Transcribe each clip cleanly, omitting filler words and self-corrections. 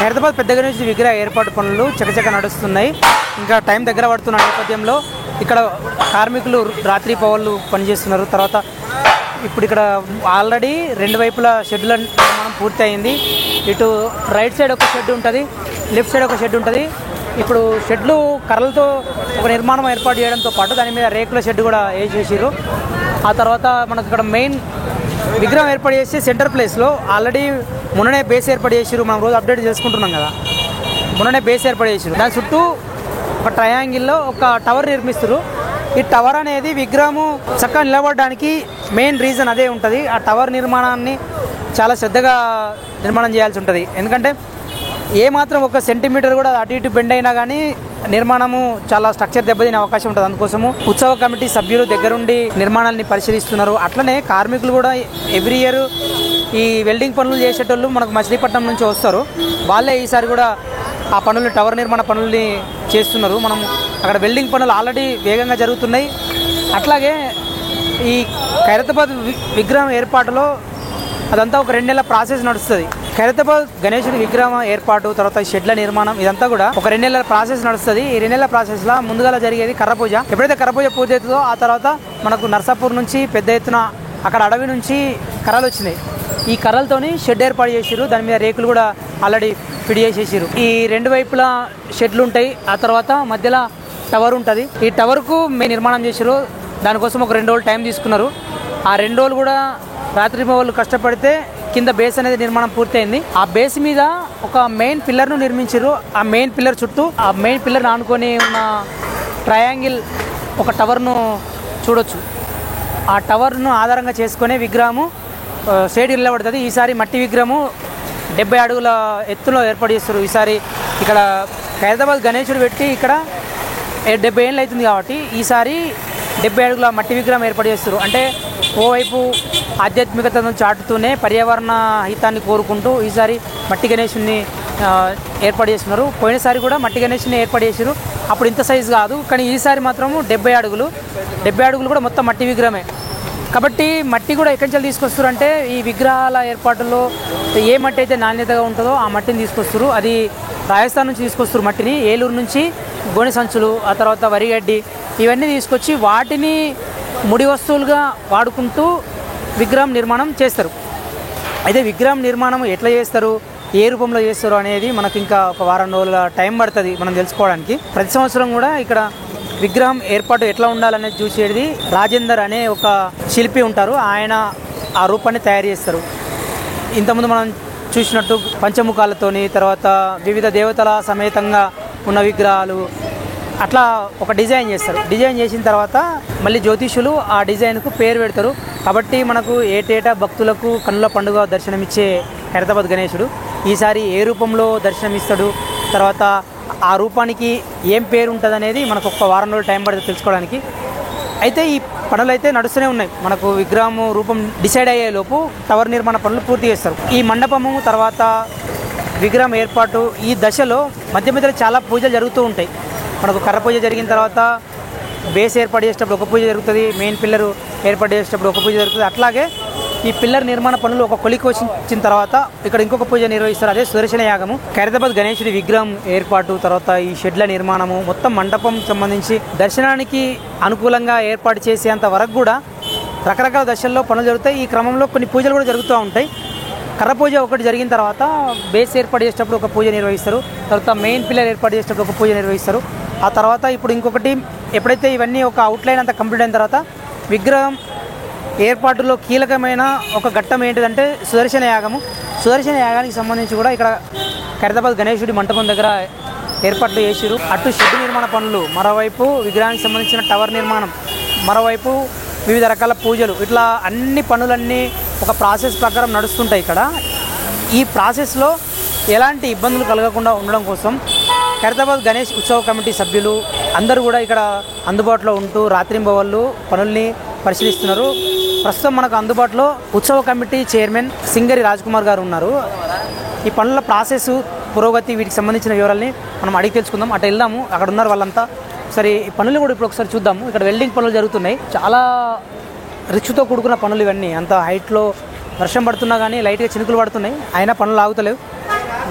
హైదరాబాద్ పెద్ద గణేష్ విగ్రహ ఏర్పాటు పనులు చకచక నడుస్తున్నాయి. ఇంకా టైం దగ్గర పడుతున్న నేపథ్యంలో ఇక్కడ కార్మికులు రాత్రి పవళ్ళు పనిచేస్తున్నారు. తర్వాత ఇప్పుడు ఇక్కడ ఆల్రెడీ రెండు వైపుల షెడ్ల నిర్మాణం పూర్తి అయింది. ఇటు రైట్ సైడ్ ఒక షెడ్ ఉంటుంది, లెఫ్ట్ సైడ్ ఒక షెడ్ ఉంటుంది. ఇప్పుడు షెడ్లు కర్రలతో ఒక నిర్మాణం ఏర్పాటు చేయడంతో పాటు దాని మీద రేకుల షెడ్ కూడా వేసేసారు. ఆ తర్వాత మనకు ఇక్కడ మెయిన్ విగ్రహం ఏర్పాటు చేసి సెంటర్ ప్లేస్లో ఆల్రెడీ మొన్ననే బేస్ ఏర్పాటు చేసారు. మనం రోజు అప్డేట్ చేసుకుంటున్నాం కదా, మొన్ననే బేస్ ఏర్పాటు చేసారు. దాని చుట్టూ ఒక ట్రయాంగిల్లో ఒక టవర్ నిర్మిస్తారు. ఈ టవర్ అనేది విగ్రహము చక్కగా నిలబడడానికి మెయిన్ రీజన్ అదే ఉంటుంది. ఆ టవర్ నిర్మాణాన్ని చాలా శ్రద్ధగా నిర్మాణం చేయాల్సి ఉంటుంది. ఎందుకంటే ఏమాత్రం ఒక సెంటీమీటర్ కూడా అటు ఇటు బెండ్ అయినా కానీ నిర్మాణము చాలా స్ట్రక్చర్ దెబ్బతినే అవకాశం ఉంటుంది. అందుకోసము ఉత్సవ కమిటీ సభ్యులు దగ్గరుండి నిర్మాణాన్ని పరిశీలిస్తున్నారు. అట్లనే కార్మికులు కూడా ఎవ్రీ ఇయర్ ఈ వెల్డింగ్ పనులు చేసేటోళ్ళు మనకు మచిలీపట్నం నుంచి వస్తారు. వాళ్ళే ఈసారి కూడా ఆ పనులు టవర్ నిర్మాణ పనుల్ని చేస్తున్నారు. మనం అక్కడ వెల్డింగ్ పనులు ఆల్రెడీ వేగంగా జరుగుతున్నాయి. అట్లాగే ఈ ఖైరతాబాద్ విగ్రహం ఏర్పాటులో అదంతా ఒక 2 నెలల ప్రాసెస్ నడుస్తుంది. ఖైరతాబాద్ గణేశుడి విగ్రహం ఏర్పాటు, తర్వాత షెడ్ల నిర్మాణం, ఇదంతా కూడా ఒక 2 నెలల ప్రాసెస్ నడుస్తుంది. ఈ 2 నెలల ప్రాసెస్లో ముందుగా జరిగేది కర్ర పూజ. ఎప్పుడైతే కర్ర పూజ పూర్తి అవుతుందో ఆ తర్వాత మనకు నర్సాపూర్ నుంచి పెద్ద ఎత్తున అక్కడ అడవి నుంచి కర్రలు వచ్చినాయి. ఈ కర్రలతోని షెడ్ ఏర్పాటు చేసారు. దాని మీద రేకులు కూడా ఆల్రెడీ ఫిట్ చేసేసారు. ఈ 2 వైపులా షెడ్లు ఉంటాయి. ఆ తర్వాత మధ్యలో టవర్ ఉంటుంది. ఈ టవర్కు మేము నిర్మాణం చేసారు. దానికోసం ఒక 2 రోజులు టైం తీసుకున్నారు. ఆ 2 రోజులు కూడా రాత్రి వాళ్ళు కష్టపడితే కింద బేస్ అనేది నిర్మాణం పూర్తయింది. ఆ బేస్ మీద ఒక మెయిన్ పిల్లర్ను నిర్మించారు. ఆ మెయిన్ పిల్లర్ చుట్టూ ఆ మెయిన్ పిల్లర్ని ఆనుకొని ఉన్న ట్రయాంగిల్ ఒక టవర్ను చూడొచ్చు. ఆ టవర్ను ఆధారంగా చేసుకునే విగ్రహము షేడ్ నిలబడుతుంది. ఈసారి మట్టి విగ్రహము 70 అడుగుల ఎత్తులో ఏర్పాటు చేస్తారు. ఈసారి ఇక్కడ ఖైరతాబాద్ గణేశుడు పెట్టి ఇక్కడ 70 ఏళ్ళు అవుతుంది కాబట్టి ఈసారి 70 అడుగుల మట్టి విగ్రహం ఏర్పాటు చేస్తారు. అంటే ఓవైపు ఆధ్యాత్మికతను చాటుతూనే పర్యావరణ హితాన్ని కోరుకుంటూ ఈసారి మట్టి గణేశుని ఏర్పాటు చేస్తున్నారు. పోయినసారి కూడా మట్టి గణేశుని ఏర్పాటు చేశారు. అప్పుడు ఇంత సైజు కాదు, కానీ ఈసారి మాత్రము 70 అడుగులు కూడా మొత్తం మట్టి విగ్రహమే. కాబట్టి మట్టి కూడా ఎక్కడి నుంచి తీసుకొస్తారు అంటే ఈ విగ్రహాల ఏర్పాటులో ఏ మట్టి అయితే నాణ్యతగా ఉంటుందో ఆ మట్టిని తీసుకొస్తారు. అది రాజస్థాన్ నుంచి తీసుకొస్తారు మట్టిని, ఏలూరు నుంచి గోనె సంచులు, ఆ తర్వాత వరిగడ్డి, ఇవన్నీ తీసుకొచ్చి వాటిని ముడి వస్తువులుగా వాడుకుంటూ విగ్రహం నిర్మాణం చేస్తారు. అయితే విగ్రహం నిర్మాణం ఎట్లా చేస్తారు, ఏ రూపంలో చేస్తారు అనేది మనకు ఇంకా ఒక వారం రోజుల టైం పడుతుంది మనం తెలుసుకోవడానికి. ప్రతి సంవత్సరం కూడా ఇక్కడ విగ్రహం ఏర్పాటు ఎట్లా ఉండాలనేది చూసేది రాజేందర్ అనే ఒక శిల్పి ఉంటారు. ఆయన ఆ రూపాన్ని తయారు చేస్తారు. ఇంతకుముందు మనం చూసినట్టు పంచముఖాలతోని, తర్వాత వివిధ దేవతల సమేతంగా ఉన్న విగ్రహాలు అట్లా ఒక డిజైన్ చేస్తారు. డిజైన్ చేసిన తర్వాత మళ్ళీ జ్యోతిషులు ఆ డిజైన్కు పేరు పెడతారు. కాబట్టి మనకు ఏటేటా భక్తులకు కన్నుల పండుగ దర్శనమిచ్చే ఖైరతాబాద్ గణేశుడు ఈసారి ఏ రూపంలో దర్శనమిస్తాడు, తర్వాత ఆ రూపానికి ఏం పేరు ఉంటుంది అనేది మనకు ఒక వారం రోజులు టైం పడుతుంది తెలుసుకోవడానికి. అయితే ఈ పనులు అయితే నడుస్తూనే ఉన్నాయి. మనకు విగ్రహం రూపం డిసైడ్ అయ్యేలోపు టవర్ నిర్మాణ పనులు పూర్తి చేస్తారు. ఈ మండపము తర్వాత విగ్రహం ఏర్పాటు ఈ దశలో మధ్య మధ్యలో చాలా పూజలు జరుగుతూ ఉంటాయి. మనకు కర్ర పూజ జరిగిన తర్వాత బేస్ ఏర్పాటు చేసేటప్పుడు ఒక పూజ జరుగుతుంది, మెయిన్ పిల్లర్ ఏర్పాటు చేసేటప్పుడు ఒక పూజ జరుగుతుంది. అట్లాగే ఈ పిల్లర్ నిర్మాణ పనులు ఒక కొలికి వచ్చిన తర్వాత ఇక్కడ ఇంకొక పూజ నిర్వహిస్తారు. అదే సుదర్శన యాగము. ఖైరతాబాద్ గణేశుడి విగ్రహం ఏర్పాటు, తర్వాత ఈ షెడ్ల నిర్మాణము, మొత్తం మండపం సంబంధించి దర్శనానికి అనుకూలంగా ఏర్పాటు చేసేంత వరకు కూడా రకరకాల దశల్లో పనులు జరుగుతాయి. ఈ క్రమంలో కొన్ని పూజలు కూడా జరుగుతూ ఉంటాయి. కర్ర పూజ ఒకటి జరిగిన తర్వాత బేస్ ఏర్పాటు చేసేటప్పుడు ఒక పూజ నిర్వహిస్తారు. తర్వాత మెయిన్ పిల్లర్ ఏర్పాటు చేసేటప్పుడు ఒక పూజ నిర్వహిస్తారు. ఆ తర్వాత ఇప్పుడు ఇంకొకటి ఎప్పుడైతే ఇవన్నీ ఒక అవుట్లైన్ అంతా కంప్లీట్ అయిన తర్వాత విగ్రహం ఏర్పాటులో కీలకమైన ఒక ఘట్టం ఏంటిదంటే సుదర్శన యాగము. సుదర్శన యాగానికి సంబంధించి కూడా ఇక్కడ ఖైరతాబాద్ గణేశుడి మంటపం దగ్గర ఏర్పాట్లు చేసారు. అటు షెడ్ నిర్మాణ పనులు, మరోవైపు విగ్రహానికి సంబంధించిన టవర్ నిర్మాణం, మరోవైపు వివిధ రకాల పూజలు, ఇట్లా అన్ని పనులన్నీ ఒక ప్రాసెస్ ప్రకారం నడుస్తుంటాయి ఇక్కడ. ఈ ప్రాసెస్లో ఎలాంటి ఇబ్బందులు కలగకుండా ఉండడం కోసం ఖైరతాబాద్ గణేష్ ఉత్సవ కమిటీ సభ్యులు అందరూ కూడా ఇక్కడ అందుబాటులో ఉంటూ రాత్రింబవళ్ళు పనుల్ని పరిశీలిస్తున్నారు. ప్రస్తుతం మనకు అందుబాటులో ఉత్సవ కమిటీ చైర్మన్ సింగరి రాజ్కుమార్ గారు ఉన్నారు. ఈ పనుల ప్రాసెస్, పురోగతి, వీటికి సంబంధించిన వివరాలని మనం అడిగి తెలుసుకుందాం. అటు వెళ్దాము, అక్కడ ఉన్నారు వాళ్ళంతా. సరే, ఈ పనులు కూడా ఇప్పుడు ఒకసారి చూద్దాము. ఇక్కడ వెల్డింగ్ పనులు జరుగుతున్నాయి. చాలా రిచ్తో కూడుకున్న పనులు ఇవన్నీ. అంత హైట్లో వర్షం పడుతున్నా కానీ లైట్గా చినుకులు పడుతున్నాయి, అయినా పనులు ఆగుతలేవు,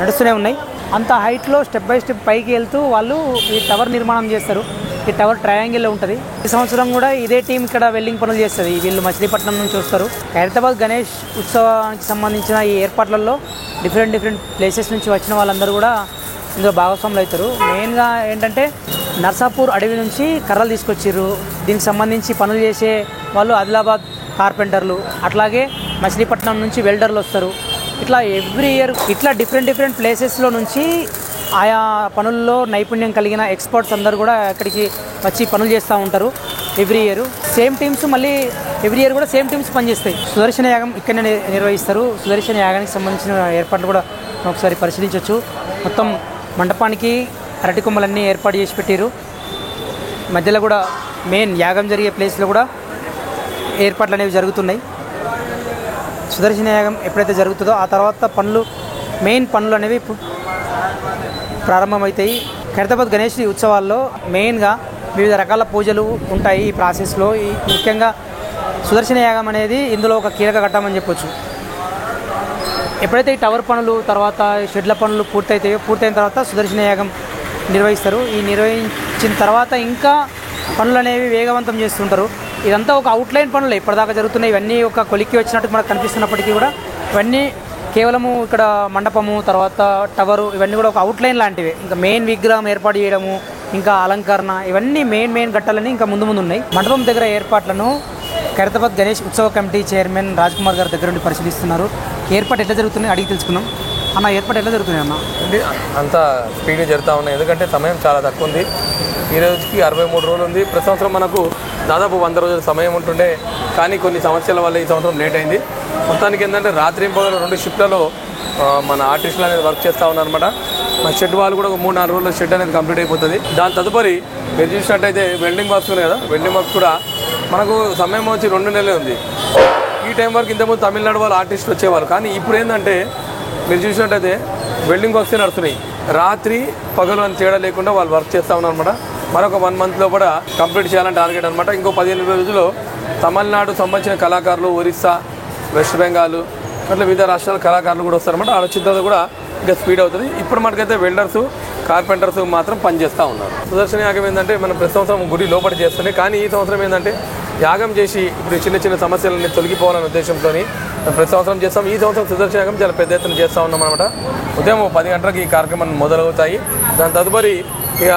నడుస్తూనే ఉన్నాయి. అంత హైట్లో స్టెప్ బై స్టెప్ పైకి వెళ్తూ వాళ్ళు ఈ టవర్ నిర్మాణం చేస్తారు. ఈ టవర్ ట్రయాంగిల్లో ఉంటుంది. ఈ సంవత్సరం కూడా ఇదే టీం ఇక్కడ వెల్డింగ్ పనులు చేస్తుంది. వీళ్ళు మచిలీపట్నం నుంచి వస్తారు. ఖైరతాబాద్ గణేష్ ఉత్సవానికి సంబంధించిన ఈ ఏర్పాట్లలో డిఫరెంట్ ప్లేసెస్ నుంచి వచ్చిన వాళ్ళందరూ కూడా ఇందులో భాగస్వాములు అవుతారు. మెయిన్గా ఏంటంటే నర్సాపూర్ అడవి నుంచి కర్రలు తీసుకొచ్చారు. దీనికి సంబంధించి పనులు చేసే వాళ్ళు ఆదిలాబాద్ కార్పెంటర్లు, అట్లాగే మచిలీపట్నం నుంచి వెల్డర్లు వస్తారు. ఇట్లా ఎవ్రీ ఇయర్ ఇట్లా డిఫరెంట్ ప్లేసెస్లో నుంచి ఆయా పనుల్లో నైపుణ్యం కలిగిన ఎక్స్పర్ట్స్ అందరూ కూడా ఇక్కడికి వచ్చి పనులు చేస్తూ ఉంటారు. ఎవ్రీ ఇయర్ సేమ్ టీమ్స్ మళ్ళీ ఎవ్రీ ఇయర్ కూడా సేమ్ టీమ్స్ పనిచేస్తాయి. సుదర్శన యాగం ఇక్కడనే నిర్వహిస్తారు. సుదర్శన యాగానికి సంబంధించిన ఏర్పాట్లు కూడా ఒకసారి పరిశీలించవచ్చు. మొత్తం మండపానికి అరటి కొమ్మలన్నీ ఏర్పాటు చేసి పెట్టారు. మధ్యలో కూడా మెయిన్ యాగం జరిగే ప్లేస్లో కూడా ఏర్పాట్లు అనేవి జరుగుతున్నాయి. సుదర్శన యాగం ఎప్పుడైతే జరుగుతుందో ఆ తర్వాత మెయిన్ పనులు అనేవి ప్రారంభమవుతాయి. ఖైరతాబాద్ గణేష్ ఉత్సవాల్లో మెయిన్గా వివిధ రకాల పూజలు ఉంటాయి. ఈ ప్రాసెస్లో ముఖ్యంగా సుదర్శన యాగం అనేది ఇందులో ఒక కీలక ఘట్టం చెప్పొచ్చు. ఎప్పుడైతే ఈ టవర్ పనులు తర్వాత షెడ్ల పనులు పూర్తయిన తర్వాత సుదర్శన యాగం నిర్వహిస్తారు. ఈ నిర్వహించిన తర్వాత ఇంకా పనులు అనేవి వేగవంతం చేస్తుంటారు. ఇదంతా ఒక అవుట్లైన్ పనులు ఇప్పటిదాకా జరుగుతున్నాయి. ఇవన్నీ ఒక కొలిక్కి వచ్చినట్టు మనకు కనిపిస్తున్నప్పటికీ కూడా ఇవన్నీ కేవలము ఇక్కడ మండపము తర్వాత టవరు ఇవన్నీ కూడా ఒక అవుట్లైన్ లాంటివి. ఇంకా మెయిన్ విగ్రహం ఏర్పాటు చేయడము, ఇంకా అలంకరణ, ఇవన్నీ మెయిన్ ఘట్టాలని ఇంకా ముందు ఉన్నాయి. మండపం దగ్గర ఏర్పాట్లను ఖైరతాబాద్ గణేష్ ఉత్సవ కమిటీ చైర్మన్ రాజ్ కుమార్ గారి దగ్గర నుండి పరిశీలిస్తున్నారు. ఏర్పాటు ఎట్లా జరుగుతున్నాయి అడిగి తెలుసుకున్నాం. అన్న, ఏర్పాటు ఎట్లా జరుగుతున్నాయి అన్న? అంతా స్పీడ్గా జరుగుతూ ఉన్నాయి. ఎందుకంటే సమయం చాలా తక్కువ ఉంది. ఈ రోజుకి 63 రోజులు ఉంది. ప్రతి సంవత్సరం మనకు దాదాపు 100 రోజుల సమయం ఉంటుండే, కానీ కొన్ని సమస్యల వల్ల ఈ సంవత్సరం లేట్ అయింది. మొత్తానికి ఏంటంటే రాత్రి 2 షిఫ్ట్లలో మన ఆర్టిస్టులు అనేది వర్క్ చేస్తూ ఉన్నారన్నమాట. మా షెడ్ వాళ్ళు కూడా ఒక 3-4 రోజుల్లో షెడ్ అనేది కంప్లీట్ అయిపోతుంది. దాని తదుపరి మీరు చూసినట్టయితే వెల్డింగ్ వర్క్స్ ఉన్నాయి కదా, వెల్డింగ్ వర్క్స్ కూడా మనకు సమయం వచ్చి 2 నెలలే ఉంది. ఈ టైం వరకు ఇంతకుముందు తమిళనాడు వాళ్ళు ఆర్టిస్టులు వచ్చేవారు, కానీ ఇప్పుడు ఏంటంటే మీరు చూసినట్టయితే వెల్డింగ్ వర్క్సే నడుస్తున్నాయి. రాత్రి పగలు అని తేడా లేకుండా వాళ్ళు వర్క్ చేస్తూ ఉన్నారన్నమాట. మరొక 1 మంత్లో కూడా కంప్లీట్ చేయాలని టార్గెట్ అనమాట. ఇంకో 15-20 రోజుల్లో తమిళనాడు సంబంధించిన కళాకారులు, ఒరిస్సా, వెస్ట్ బెంగాల్ అట్లా వివిధ రాష్ట్రాల కళాకారులు కూడా వస్తారన్నమాట. ఆడ వచ్చిన తర్వాత కూడా ఇంకా స్పీడ్ అవుతుంది. ఇప్పుడు మనకైతే వెల్డర్స్, కార్పెంటర్స్ మాత్రం పనిచేస్తూ ఉన్నారు. సుదర్శన యాగం ఏంటంటే మనం ప్రతి సంవత్సరం గుడి లోపల చేస్తున్నాయి, కానీ ఈ సంవత్సరం ఏంటంటే యాగం చేసి ఇప్పుడు చిన్న సమస్యలని తొలగిపోవాలనే ఉద్దేశంతో ప్రతి సంవత్సరం చేస్తాం. ఈ సంవత్సరం సుదర్శన యాగం చాలా పెద్ద ఎత్తున చేస్తూ ఉన్నాం అనమాట. ఉదయం 10 గంటలకు ఈ కార్యక్రమం మొదలవుతాయి. దాని తదుపరి ఇక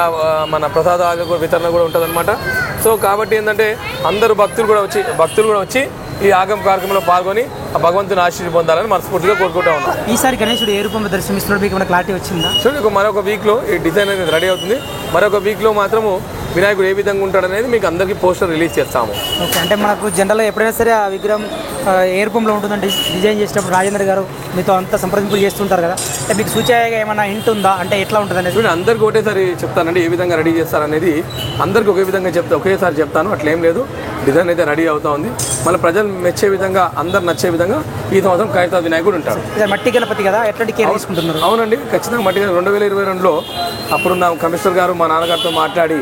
మన ప్రసాదాల వితరణ కూడా ఉంటుందన్నమాట. సో కాబట్టి ఏంటంటే అందరూ భక్తులు కూడా వచ్చి ఈ యాగం కార్యక్రమంలో పాల్గొని ఆ భగవంతుని ఆశీర్వాదం పొందాలని మనస్ఫూర్తిగా కోరుకుంటా ఉన్నాం. ఈసారి గణేశుడు ఏ రూపంలో దర్శనమిస్తున్నాడు మీకు ఏమైనా క్లారిటీ వచ్చిందా? చూడండి, మరొక వీక్లో ఈ డిజైన్ అనేది రెడీ అవుతుంది. మరొక వీక్లో మాత్రము వినాయకుడు ఏ విధంగా ఉంటాడనేది మీకు అందరికీ పోస్టర్ రిలీజ్ చేస్తాము. ఓకే, అంటే మనకు జనరల్గా ఎప్పుడైనా సరే ఆ విగ్రహం ఏ రూపంలో ఉంటుందంటే డిజైన్ చేసేటప్పుడు రాజేంద్ర గారు మీతో అంతా సంప్రదింపులు చేస్తుంటారు కదా, అంటే మీకు సూచనగా ఏమైనా హింట్ ఉందా, అంటే ఎట్లా ఉంటుంది అనేది? చూడండి, అందరికీ ఒకటేసారి చెప్తానండి ఏ విధంగా రెడీ చేస్తారనేది. అందరికీ ఒకే విధంగా ఒకేసారి చెప్తాను, అట్లేం లేదు. డిజైన్ అయితే రెడీ అవుతా ఉంది. మళ్ళీ ప్రజలు మెచ్చే విధంగా, అందరు నచ్చే విధంగా ఈ సంవత్సరం ఖైరతాబాద్ వినాయకుడు ఉంటాడు. మట్టి గణపతి కదా, ఎట్లాంటి కేర్ తీసుకుంటున్నారు? అవునండి, ఖచ్చితంగా మట్టి 2022లో అప్పుడున్న కమిషనర్ గారు మా నాన్నగారితో మాట్లాడి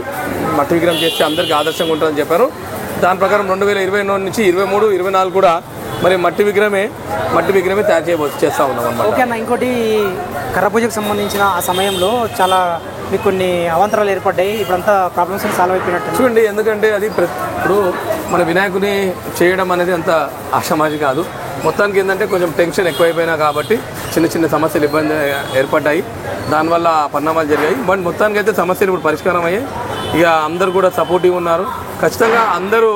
మట్టి విగ్రహం చేస్తే అందరికీ ఆదర్శంగా ఉంటుందని చెప్పారు. దాని ప్రకారం 2024 నుంచి 23, 24 కూడా మరి మట్టి విగ్రహమే తయారు చేస్తూ ఉన్నాం అన్నమాట. ఓకే అన్న, ఇంకోటి కర్ర పూజకు సంబంధించిన ఆ సమయంలో చాలా మీకు కొన్ని అవాంతరాలు ఏర్పడ్డాయి. ఇప్పుడంతా ప్రాబ్లమ్స్ సాల్వ్ అయిపోయినట్టు చూడండి. ఎందుకంటే అది ఇప్పుడు మన వినాయకుని చేయడం అనేది అంత ఆషామాషి కాదు. మొత్తానికి ఏంటంటే కొంచెం టెన్షన్ ఎక్కువైపోయినా కాబట్టి చిన్న సమస్యలు ఇబ్బంది ఏర్పడ్డాయి. దానివల్ల పరిణామాలు జరిగాయి. బట్ మొత్తానికి అయితే సమస్యలు ఇప్పుడు పరిష్కారం అయ్యాయి. ఇక అందరూ కూడా సపోర్టివ్ ఉన్నారు. ఖచ్చితంగా అందరూ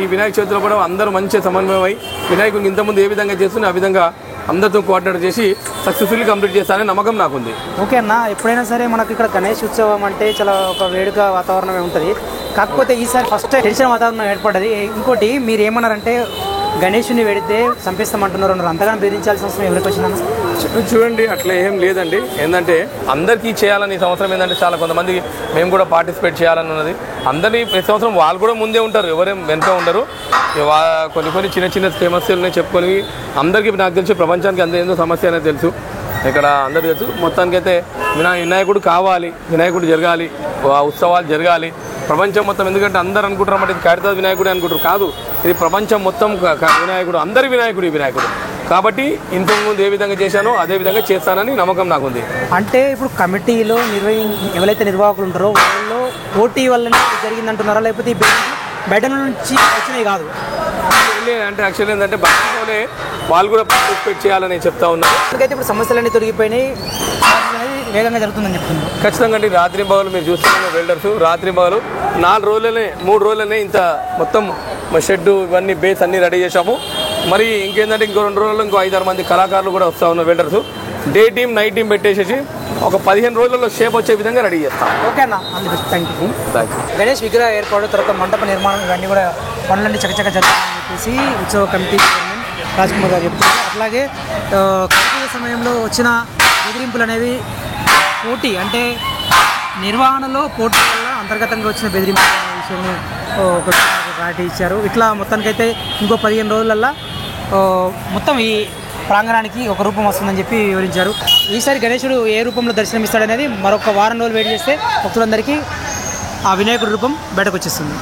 ఈ వినాయక చవితిలో కూడా అందరూ మంచి సమన్వయం అయ్యి వినాయకుడికి ఇంతకుముందు ఏ విధంగా చేస్తున్నా ఆ విధంగా అందరితో కోఆర్డినేట్ చేసి సక్సెస్ఫుల్లీ కంప్లీట్ చేస్తారనే నమ్మకం నాకుంది. ఓకే అన్న, ఎప్పుడైనా సరే మనకి ఇక్కడ గణేష్ ఉత్సవం అంటే చాలా ఒక వేడుక వాతావరణమే ఉంటుంది. కాకపోతే ఈసారి ఫస్ట్ టెన్షన్ వాతావరణం ఏర్పడ్డది. ఇంకోటి మీరు ఏమన్నారంటే గణేషుని వెడితే చంపిస్తామంటున్నారు అన్నారు. అంతగానో బెదిరించాల్సిన అవసరం ఎవరికి వచ్చిందన్న? చూడండి, అట్లా ఏం లేదండి. ఏంటంటే అందరికీ చేయాలని ఈ సంవత్సరం ఏంటంటే చాలా కొంతమంది మేము కూడా పార్టిసిపేట్ చేయాలని ఉన్నది. అందరినీ ప్రతి సంవత్సరం వాళ్ళు కూడా ముందే ఉంటారు, ఎవరేం వెనుక ఉండరు. కొన్ని చిన్న సమస్యలనే చెప్పుకొని అందరికీ నాకు తెలిసి ప్రపంచానికి ఏందో సమస్య అనేది తెలుసు, ఇక్కడ అందరికీ తెలుసు. మొత్తానికైతే వినాయకుడు కావాలి, వినాయకుడు జరగాలి, ఉత్సవాలు జరగాలి ప్రపంచం మొత్తం. ఎందుకంటే అందరు అనుకుంటారు అన్నమాట ఇది ఖైరతాబాద్ వినాయకుడు అనుకుంటారు. కాదు, ఇది ప్రపంచం మొత్తం వినాయకుడు, అందరి వినాయకుడు ఈ వినాయకుడు. కాబట్టి ఇంతకుముందు ఏ విధంగా చేశానో అదే విధంగా చేస్తానని నమ్మకం నాకుంది. అంటే ఇప్పుడు కమిటీలో ఎవరైతే నిర్వాహకులు ఉంటారో వాళ్ళు పోటీ వల్లనే జరిగిందంటున్నారా, లేకపోతే ఈ బయట నుంచి వచ్చినవి కాదు? అంటే యాక్చువల్లీ ఏంటంటే బయటలోనే వాళ్ళు కూడా పార్టిసిపేట్ చేయాలని చెప్తా ఉన్నారు. ఎందుకైతే ఇప్పుడు సమస్యలన్నీ తొలగిపోయినాయి, వేగంగా జరుగుతుందని చెప్తున్నారు. ఖచ్చితంగా అండి. రాత్రి పగలు మీరు చూస్తున్న వెల్డర్స్ రాత్రి పగలు 3 రోజులనే ఇంత మొత్తం షెడ్ ఇవన్నీ బేస్ అన్నీ రెడీ చేసాము. మరి ఇంకేంటంటే ఇంకో 2 రోజుల్లో ఇంకో 5-6 మంది కళాకారులు కూడా వస్తూ ఉన్నారు welders. Day team night team పెట్టేసేసి ఒక 15 రోజుల్లో షేప్ వచ్చే విధంగా రెడీ చేస్తాం. ఓకే అన్న, థ్యాంక్ యూ. గణేష్ విగ్రహ ఏర్పాటు, తర్వాత మండప నిర్మాణం ఇవన్నీ కూడా పనులన్నీ చకచక జరుగుతాయని చెప్పేసి ఉత్సవ కమిటీ చైర్మన్ రాజ్ కుమార్ గారు చెప్తున్నారు. అట్లాగే కర్తవ్య సమయంలో వచ్చిన బెదిరింపులు అనేవి పోటీ అంటే నిర్వహణలో పోటీ వల్ల అంతర్గతంగా వచ్చిన బెదిరింపులు అనే విషయాన్ని ఒక క్లారిటీ ఇచ్చారు. ఇట్లా మొత్తానికైతే ఇంకో 15 రోజులల్లో మొత్తం ఈ ప్రాంగణానికి ఒక రూపం వస్తుందని చెప్పి వివరించారు. ఈసారి గణేశుడు ఏ రూపంలో దర్శనమిస్తాడనేది మరొక వారం రోజులు వెయిట్ చేస్తే భక్తులందరికీ ఆ వినాయకుడి రూపం బయటకు వచ్చేస్తుంది.